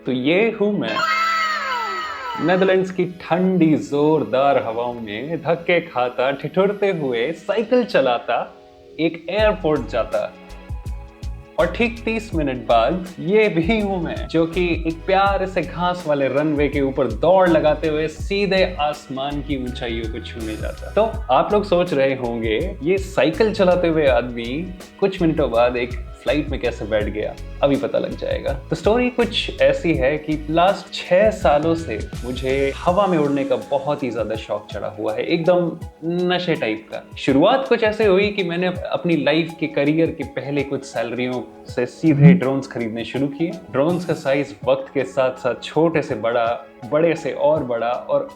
तो ये हूं मैं, नेदरलैंड्स की ठंडी जोरदार हवाओं में धक्के खाता, ठिठुरते हुए साइकिल चलाता, एक एयरपोर्ट जाता। और ठीक 30 मिनट बाद ये भी हूं मैं, जो कि एक प्यारे से घास वाले रनवे के ऊपर दौड़ लगाते हुए सीधे आसमान की ऊंचाइयों को छूने जाता। तो आप लोग सोच रहे होंगे, ये साइकिल चलाते हुए आदमी कुछ मिनटों बाद एक फ्लाइट में कैसे बैठ गया? अभी पता लग जाएगा। तो स्टोरी कुछ ऐसी है कि लास्ट 6 सालों से मुझे हवा में उड़ने का बहुत ही ज्यादा शौक चढ़ा हुआ है, एकदम नशे टाइप का। शुरुआत कुछ ऐसे हुई कि मैंने अपनी लाइफ के करियर के पहले कुछ सैलरियों से सीधे ड्रोन्स खरीदने शुरू किए। ड्रोन्स का साइज वक्त के साथ साथ छोटे से बड़ा, बड़े से और बड़ा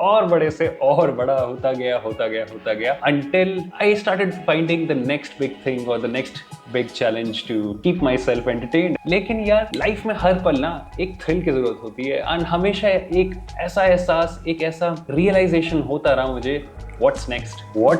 और बड़े से और बड़ा होता गया until I started finding the next big thing or the next big challenge to keep myself entertained। लेकिन यार लाइफ में हर पल ना एक थ्रिल की जरूरत होती है, एंड हमेशा एक ऐसा एहसास, एक ऐसा रियलाइजेशन होता रहा मुझे, What's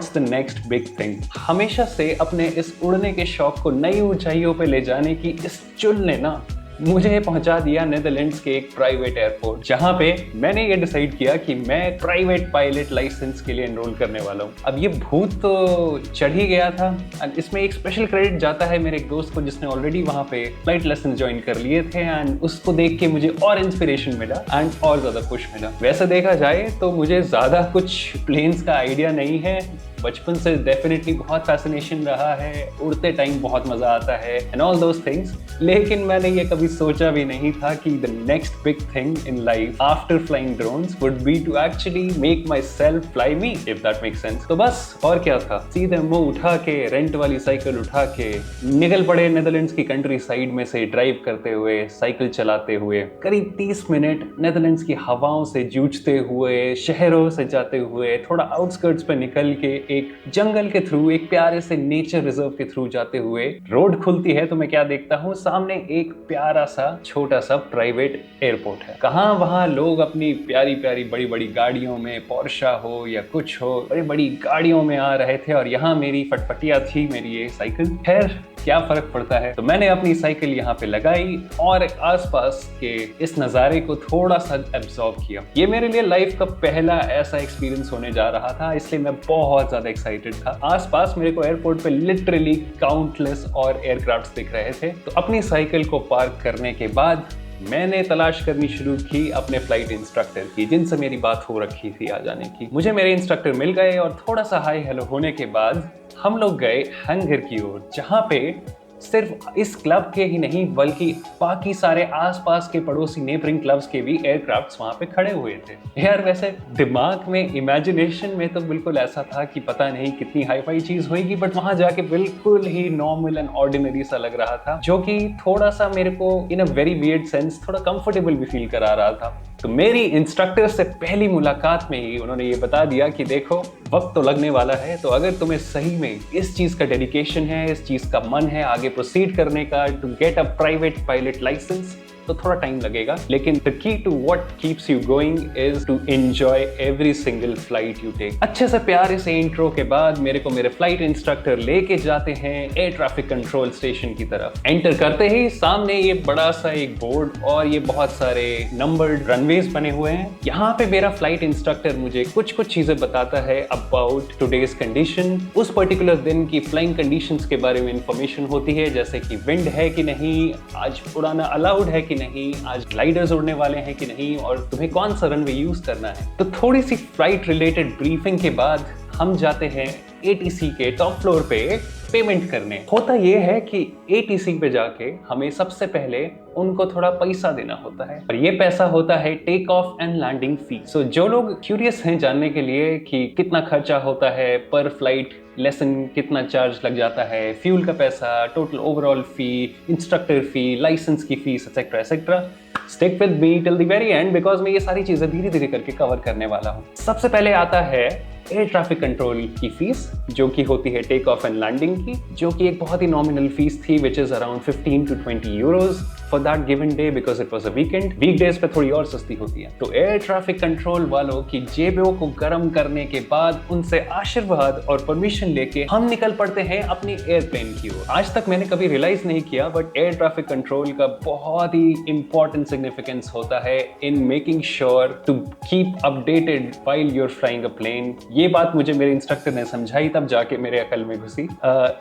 the next big thing? हमेशा से अपने इस उड़ने के शौक को नई ऊंचाइयों पे ले जाने की इस चुल ने ना मुझे पहुंचा दिया नेदरलैंड्स के एक प्राइवेट एयरपोर्ट, जहां पे मैंने ये डिसाइड किया कि मैं प्राइवेट पायलट लाइसेंस के लिए एनरोल करने वाला हूं। अब ये भूत तो चढ़ ही गया था, एंड इसमें एक स्पेशल क्रेडिट जाता है मेरे एक दोस्त को, जिसने ऑलरेडी वहां पे फ्लाइट लेसन ज्वाइन कर लिए थे, एंड उसको देख के मुझे और इंस्पिरेशन मिला एंड और ज्यादा पुश मिला। वैसे देखा जाए तो मुझे ज्यादा कुछ प्लेन्स का आइडिया नहीं है, बचपन से डेफिनेटली बहुत फैसिनेशन रहा है, उड़ते टाइम बहुत मजा आता है एंड ऑल दोस थिंग्स, लेकिन मैंने ये कभी सोचा भी नहीं था कि the next big thing in life after flying drones would be to actually make myself fly me, if that makes sense. तो बस और क्या था, सीधे मुंह उठा के रेंट वाली साइकिल उठा के निकल पड़े नेदरलैंड्स की कंट्री साइड में से, ड्राइव करते हुए, साइकिल चलाते हुए करीब 30 मिनट नेदरलैंड्स की हवाओं से जूझते हुए, शहरों से जाते हुए, थोड़ा आउटस्कर्ट्स पे निकल के एक जंगल के थ्रू, एक प्यारे से नेचर रिजर्व के थ्रू जाते हुए रोड खुलती है तो मैं क्या देखता हूँ, सामने एक प्यारा सा छोटा सा प्राइवेट एयरपोर्ट है। कहाँ वहाँ लोग अपनी प्यारी प्यारी बड़ी बड़ी गाड़ियों में, पोर्शा हो या कुछ हो, बड़ी बड़ी गाड़ियों में आ रहे थे, और यहाँ मेरी फटफटिया थी, मेरी ये साइकिल। खैर क्या फर्क पड़ता है, तो मैंने अपनी साइकिल यहाँ पे लगाई और आसपास के इस नज़ारे को थोड़ा सा एब्जॉर्ब किया। ये मेरे लिए लाइफ का पहला ऐसा एक्सपीरियंस होने जा रहा था, इसलिए मैं बहुत ज्यादा एक्साइटेड था। आसपास मेरे को एयरपोर्ट पे लिटरली काउंटलेस और एयरक्राफ्ट्स दिख रहे थे। तो अपनी साइकिल को पार्क करने के बाद मैंने तलाश करनी शुरू की अपने फ्लाइट इंस्ट्रक्टर की, जिनसे मेरी बात हो रखी थी आ जाने की। मुझे मेरे इंस्ट्रक्टर मिल गए और थोड़ा सा हाई हेलो होने के बाद हम लोग गए हैंगर की ओर, जहां पे सिर्फ इस क्लब के ही नहीं बल्कि बाकी सारे आसपास के पड़ोसी नेबरिंग क्लब्स के भी एयरक्राफ्ट्स वहां पे खड़े हुए थे। यार वैसे दिमाग में, इमेजिनेशन में तो बिल्कुल ऐसा था कि पता नहीं कितनी हाई फाई चीज होगी, बट वहां जाके बिल्कुल ही नॉर्मल एंड ऑर्डिनरी सा लग रहा था, जो कि थोड़ा सा मेरे को इन अ वेरी वियर्ड सेंस थोड़ा कंफर्टेबल भी फील करा रहा था। तो मेरी इंस्ट्रक्टर से पहली मुलाकात में ही उन्होंने ये बता दिया कि देखो वक्त तो लगने वाला है, तो अगर तुम्हें सही में इस चीज का डेडिकेशन है, इस चीज का मन है आगे प्रोसीड करने का, to get a private pilot licence, तो थोड़ा टाइम लगेगा, लेकिन the key to what keeps you going is to enjoy every single flight you take. अच्छे से प्यारे से इंट्रो के बाद मेरे को मेरे फ्लाइट इंस्ट्रक्टर लेके जाते हैं एयर ट्रैफिक कंट्रोल स्टेशन की तरफ। एंटर करते ही सामने ये बड़ा सा एक बोर्ड और ये बहुत सारे नंबर्ड रनवेज बने हुए हैं। यहाँ पे मेरा फ्लाइट इंस्ट्रक्टर मुझे कुछ चीजें बताता है अबाउट टुडेज कंडीशन, उस पर्टिकुलर दिन की फ्लाइंग कंडीशंस के बारे में इंफॉर्मेशन होती है, जैसे कि विंड है कि नहीं, आज उड़ाना अलाउड है कि नहीं, आज ग्लाइडर्स उड़ने वाले हैं कि नहीं, और तुम्हें कौन सा रनवे यूज करना है। तो थोड़ी सी फ्लाइट रिलेटेड ब्रीफिंग के बाद हम जाते हैं एटीसी के टॉप फ्लोर पे पेमेंट करने। होता यह है कि एटीसी पे जाके हमें सबसे पहले उनको थोड़ा पैसा देना होता है, और ये पैसा होता है टेक ऑफ एंड लैंडिंग फी। सो जो लोग क्यूरियस हैं जानने के लिए कि कितना खर्चा होता है पर फ्लाइट लेसन, कितना चार्ज लग जाता है, फ्यूल का पैसा, टोटल ओवरऑल फी, इंस्ट्रक्टर फी, लाइसेंस की fees, etcetera etcetera, stick with me till the very and, because मैं ये सारी चीजें धीरे धीरे करके कवर करने वाला हूँ। सबसे पहले आता है एयर ट्रैफिक कंट्रोल की फीस, जो कि होती है टेक ऑफ एंड लैंडिंग की, जो कि एक बहुत ही नॉमिनल फीस थी, which is around 15 to 20 euros. For that given day because it was a weekend. Weekdays पे थोड़ी और सस्ती होती है। तो एयर ट्रैफिक कंट्रोल वालों की जेबों को गर्म करने के बाद उनसे आशीर्वाद और परमिशन लेके हम निकल पड़ते हैं अपनी एयरप्लेन की ओर। आज तक मैंने कभी रियलाइज नहीं किया बट एयर ट्रैफिक कंट्रोल का बहुत ही इंपॉर्टेंट सिग्निफिकेंस होता है in making sure to keep updated while you are flying a plane. ये बात मुझे मेरे इंस्ट्रक्टर ने समझाई, तब जाके मेरे अकल में घुसी।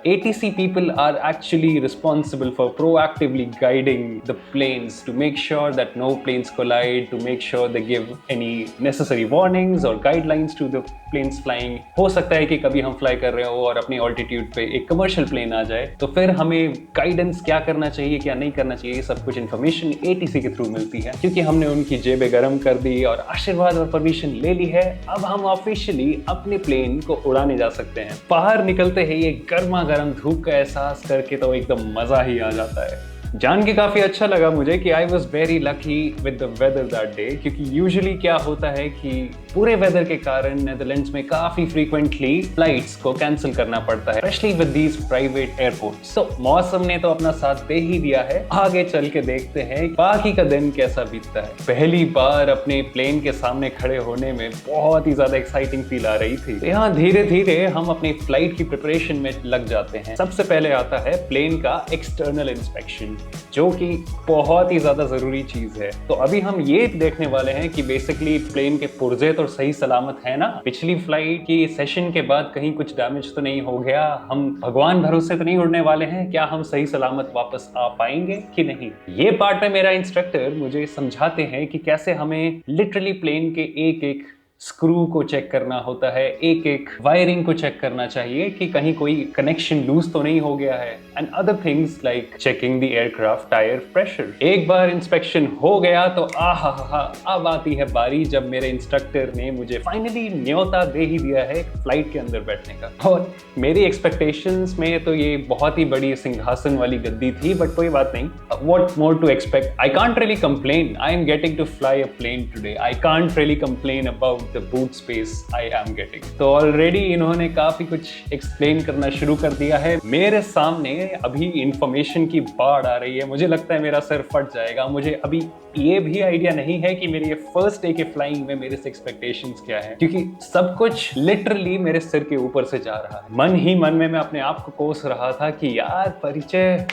ATC people are actually responsible for proactively guiding the planes to make sure that no planes collide, to make sure they give any necessary warnings or guidelines to the planes flying। हो सकता है कि कभी हम fly कर रहे हो और अपनी ऑल्टीट्यूड पे एक कमर्शियल प्लेन आ जाए, तो फिर हमें गाइडेंस क्या करना चाहिए क्या नहीं करना चाहिए, ये सब कुछ इन्फॉर्मेशन ATC के थ्रू मिलती है। क्योंकि हमने उनकी जेबें गर्म कर दी और आशीर्वाद और परमिशन ले ली है, अब हम ऑफिशियली अपने प्लेन को उड़ाने जा सकते हैं। बाहर निकलते ही ये गर्मा गर्म धूप का एहसास करके तो एकदम मजा ही आ जाता है। जान के काफी अच्छा लगा मुझे कि I was very lucky with the whether that day, क्योंकि यूजुअली क्या होता है कि पूरे वेदर के कारण नेदरलैंड्स में काफी फ्रीक्वेंटली फ्लाइट्स को कैंसिल करना पड़ता है, specially with these private airports. तो मौसम ने तो अपना साथ दे ही दिया है। आगे चल के देखते हैं बाकी का दिन कैसा बीतता है। पहली बार अपने प्लेन के सामने खड़े होने में बहुत ही ज्यादा एक्साइटिंग फील आ रही थी। यहाँ धीरे धीरे हम अपनी फ्लाइट की प्रिपरेशन में लग जाते हैं। सबसे पहले आता है प्लेन का एक्सटर्नल इंस्पेक्शन, जो कि बहुत ही ज्यादा जरूरी चीज है। तो अभी हम ये देखने वाले हैं कि बेसिकली प्लेन के पुर्जे तो सही सलामत है ना, पिछली फ्लाइट की सेशन के बाद कहीं कुछ डैमेज तो नहीं हो गया, हम भगवान भरोसे तो नहीं उड़ने वाले हैं, क्या हम सही सलामत वापस आ पाएंगे कि नहीं। ये पार्ट में मेरा इंस्ट्रक्टर मुझे समझाते हैं कि कैसे हमें लिटरली प्लेन के एक एक स्क्रू को चेक करना होता है, एक एक वायरिंग को चेक करना चाहिए कि कहीं कोई कनेक्शन लूज तो नहीं हो गया है, and other things like checking the aircraft tyre pressure. एक बार इंस्पेक्शन हो गया तो अब आती है बारी जब मेरे इंस्ट्रक्टर ने मुझे फाइनली न्योता दे ही दिया है फ्लाइट के अंदर बैठने का। और मेरी एक्सपेक्टेशंस में तो ये बहुत ही बड़ी सिंहासन वाली गद्दी थी, बट कोई बात नहीं, what more to expect. I can't really complain, I am getting to fly a plane today, I can't really complain about the boot space I am getting। तो ऑलरेडी इन्होंने काफी कुछ एक्सप्लेन करना शुरू कर दिया है। मेरे सामने अभी इंफॉर्मेशन की बाढ़ आ रही है, मुझे लगता है मेरा सर फट जाएगा। मुझे अभी ये भी आइडिया नहीं है कि मेरी ये फर्स्ट डे के फ्लाइंग में मेरे से एक्सपेक्टेशंस क्या है, क्योंकि सब कुछ लिटरली मेरे सिर के ऊपर से जा रहा है। मन ही मन में मैं अपने आप को कोस रहा था कि यार परिचय,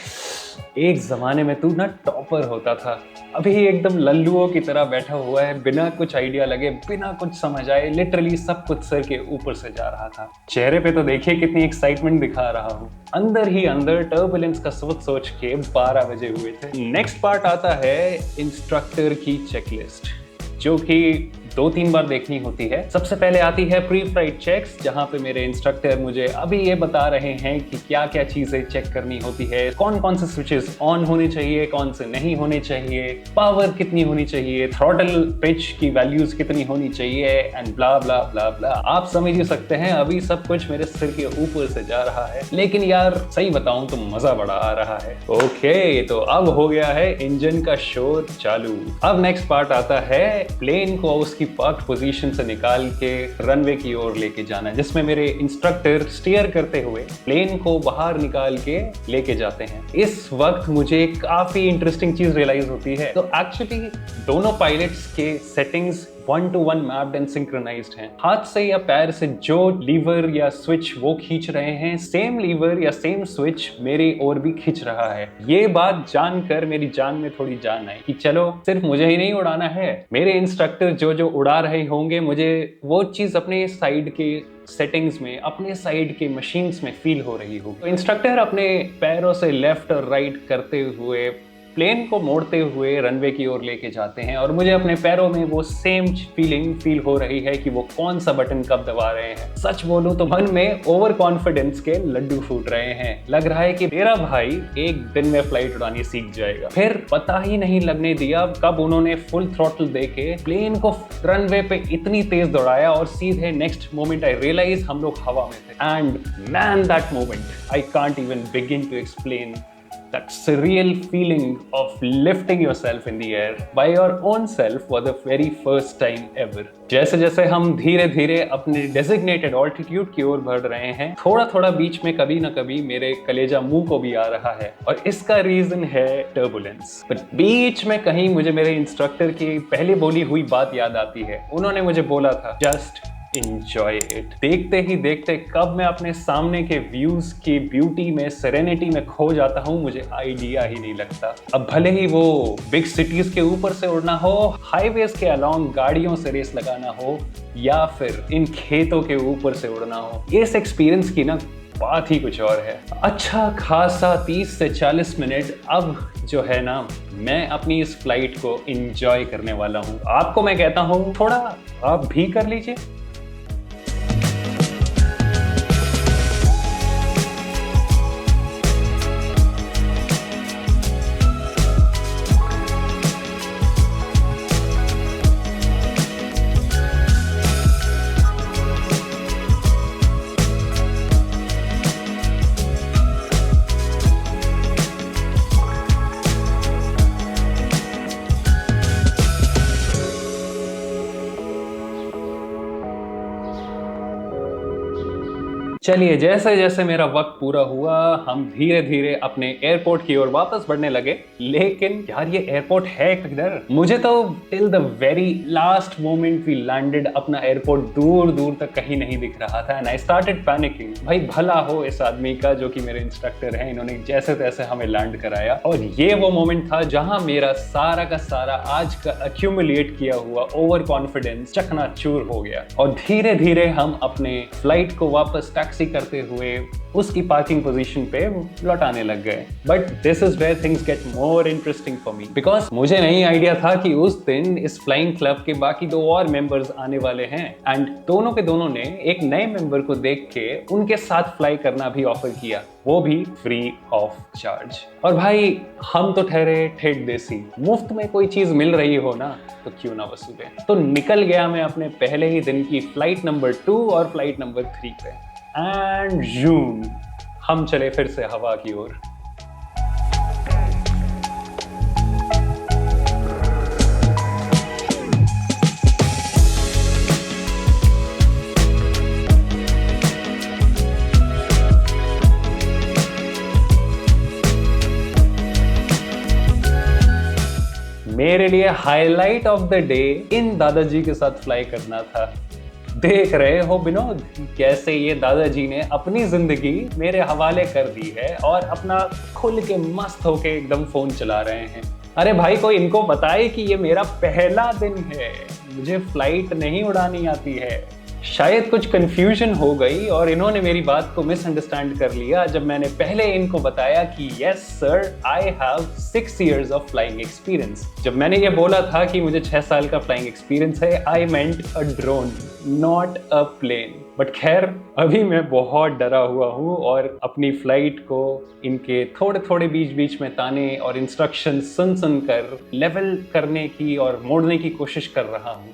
एक जमाने में तू ना टॉपर होता था, अभी एकदम लल्लुओं की तरह बैठा हुआ है, बिना कुछ आइडिया लगे, बिना कुछ समझ आए, लिटरली सब कुछ सर के ऊपर से जा रहा था। चेहरे पे तो देखिए कितनी एक्साइटमेंट दिखा रहा हूँ, अंदर ही अंदर टर्बुलेंस का सोच के 12 बजे हुए थे। नेक्स्ट पार्ट आता है इंस्ट्रक्टर की चेकलिस्ट, जो कि 2-3 बार देखनी होती है। सबसे पहले आती है प्री फ्लाइट चेक्स, जहां पे मेरे इंस्ट्रक्टर मुझे अभी ये बता रहे हैं कि क्या क्या चीजें चेक करनी होती है, कौन कौन से स्विचेस ऑन होने चाहिए, कौन से नहीं होने चाहिए, पावर कितनी होनी चाहिए, थ्रॉटल पिच की वैल्यूज कितनी होनी चाहिए, एंड ब्ला ब्ला ब्ला ब्ला। आप समझ ही सकते हैं अभी सब कुछ मेरे सिर के ऊपर से जा रहा है, लेकिन यार सही बताऊं तो मजा बड़ा आ रहा है। ओके, तो अब हो गया है इंजन का शोर चालू। अब नेक्स्ट पार्ट आता है प्लेन को उसकी पार्क पोजीशन से निकाल के रनवे की ओर लेके जाना है, जिसमें मेरे इंस्ट्रक्टर स्टीयर करते हुए प्लेन को बाहर निकाल के लेके जाते हैं। इस वक्त मुझे काफी इंटरेस्टिंग चीज रियलाइज होती है। तो एक्चुअली दोनों पायलट्स के settings 1-to-1 mapped and synchronised हैं। हाथ से या पैर से जो लीवर या स्विच वो खींच रहे हैं, सेम लीवर या सेम स्विच मेरी ओर भी खींच रहा है। ये बात जानकर मेरी जान में थोड़ी जान आई कि चलो सिर्फ मुझे ही नहीं उड़ाना है, मेरे इंस्ट्रक्टर जो उड़ा रहे होंगे, मुझे वो चीज अपने साइड के सेटिंग्स में, अपने साइड के मशीन्स में फील हो रही हो। तो इंस्ट्रक्टर अपने पैरों से लेफ्ट और राइट करते हुए प्लेन को मोड़ते हुए रनवे की ओर लेके जाते हैं, और मुझे अपने पैरों में वो सेम फीलिंग फील हो रही है कि वो कौन सा बटन कब दबा रहे हैं। सच बोलूं तो मन में ओवर कॉन्फिडेंस के लड्डू फूट रहे हैं। लग रहा है कि मेरा भाई एक दिन में फ्लाइट उड़ानी सीख जाएगा। फिर पता ही नहीं लगने दिया कब उन्होंने फुल थ्रॉटल देके प्लेन को रनवे पे इतनी तेज दौड़ाया, और सीधे नेक्स्ट मोमेंट आई रियलाइज हम लोग हवा में थे। And man that moment I can't even begin to explain That surreal feeling of lifting yourself in the air by your own self for the very first time ever. जैसे जैसे हम धीरे धीरे अपने डेजिग्नेटेड ऑल्टीट्यूड की ओर बढ़ रहे हैं, थोड़ा थोड़ा बीच में कभी ना कभी मेरे कलेजा मुंह को भी आ रहा है, और इसका रीजन है टर्बुलेंस। बट बीच में कहीं मुझे मेरे इंस्ट्रक्टर की पहले बोली हुई बात याद आती है। उन्होंने मुझे बोला था, जस्ट Enjoy it। देखते ही देखते कब मैं अपने सामने के व्यूज की ब्यूटी में, सेरेनिटी में खो जाता हूँ, मुझे आइडिया ही नहीं लगता। अब भले ही वो बिग सिटीज के ऊपर से उड़ना हो, हाईवेज के अलोंग गाड़ियों से रेस लगाना हो, या फिर इन खेतों के ऊपर से उड़ना हो, इस एक्सपीरियंस की ना बात ही कुछ और है। अच्छा खासा 30 से 40 मिनट अब जो है ना, मैं अपनी इस फ्लाइट को एंजॉय करने वाला हूँ। आपको मैं कहता हूँ, थोड़ा आप भी कर लीजिए। चलिए, जैसे जैसे मेरा वक्त पूरा हुआ, हम धीरे धीरे अपने एयरपोर्ट की ओर वापस बढ़ने लगे। लेकिन यार, ये एयरपोर्ट है किधर? मुझे तो till the very last moment we landed अपना एयरपोर्ट दूर दूर तक कहीं नहीं दिख रहा था, एंड आई स्टार्टेड पैनिकिंग। भाई भला हो इस आदमी का जो कि मेरे इंस्ट्रक्टर हैं, इन्होंने जैसे तैसे हमें लैंड कराया। और ये वो मोमेंट था जहां मेरा सारा का सारा आज का एक्यूमुलेट किया हुआ ओवर कॉन्फिडेंस चकनाचूर हो गया, और धीरे धीरे हम अपने फ्लाइट को वापस टैक्सी करते हुए उसकी पार्किंग पोजीशन पे लौटाने लग गए। But this is where things get more interesting for me, because मुझे नहीं आइडिया था कि उस दिन इस फ्लाइंग क्लब के बाकी 2 और मेंबर्स आने वाले हैं, एंड दोनों के दोनों ने एक नए मेंबर को देख के उनके साथ फ्लाई करना भी ऑफर किया, वो भी फ्री ऑफ चार्ज। और भाई, हम तो ठहरे ठेठ देसी, मुफ्त में कोई चीज मिल रही हो ना तो क्यों ना वसूले। तो निकल गया मैं अपने पहले ही दिन की फ्लाइट नंबर 2 और फ्लाइट नंबर 3 पे, एंड जूम हम चले फिर से हवा की ओर। मेरे लिए highlight of the day in दादाजी के साथ फ्लाई करना था। देख रहे हो विनोद, कैसे ये दादाजी ने अपनी जिंदगी मेरे हवाले कर दी है और अपना खुल के मस्त होके एकदम फोन चला रहे हैं। अरे भाई, कोई इनको बताए कि ये मेरा पहला दिन है, मुझे फ्लाइट नहीं उड़ानी आती है। शायद कुछ कंफ्यूजन हो गई और इन्होंने मेरी बात को मिसअंडरस्टैंड कर लिया जब मैंने पहले इनको बताया कि yes sir, I have 6 years of flying experience. जब मैंने ये बोला था कि मुझे 6 साल का फ्लाइंग एक्सपीरियंस है, I meant a drone, not a plane. But खैर, अभी मैं बहुत डरा हुआ हूँ और अपनी फ्लाइट को इनके थोड़े थोड़े बीच बीच में ताने और इंस्ट्रक्शन सुन सुन कर लेवल करने की और मोड़ने की कोशिश कर रहा हूँ।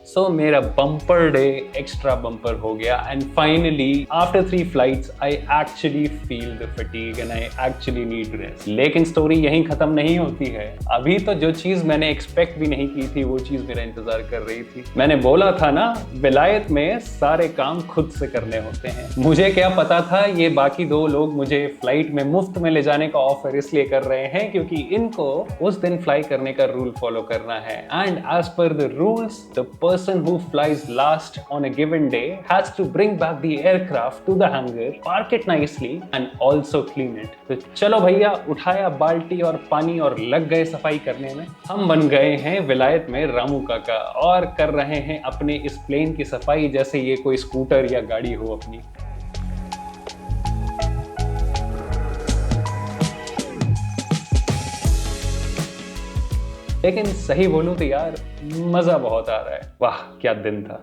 सो मेरा बम्पर डे एक्स्ट्रा बम्पर हो गया, and finally after 3 flights I actually feel the fatigue and I actually need rest. लेकिन स्टोरी यहीं खत्म नहीं होती है। अभी तो जो चीज मैंने एक्सपेक्ट भी नहीं की थी, वो चीज मेरा इंतजार कर रही थी। मैंने बोला था ना, विलायत में सारे काम खुद से करने होते हैं। मुझे क्या पता था ये बाकी 2 लोग मुझे फ्लाइट में मुफ्त में ले जाने का ऑफर इसलिए कर रहे हैं क्योंकि इनको उस दिन फ्लाई करने का रूल फॉलो करना है, and as per the rules the person who flies last on a given day has to bring back the aircraft to the hangar, park it nicely and also clean it। तो चलो भैया, उठाया बाल्टी और पानी और लग गए सफाई करने में। हम बन गए हैं विलायत में रामू काका और कर रहे हैं अपने इस प्लेन की सफाई जैसे ये कोई स्कूटर या गाड़ी हो अपनी। लेकिन सही बोलूं तो यार, मजा बहुत आ रहा है। वाह क्या दिन था।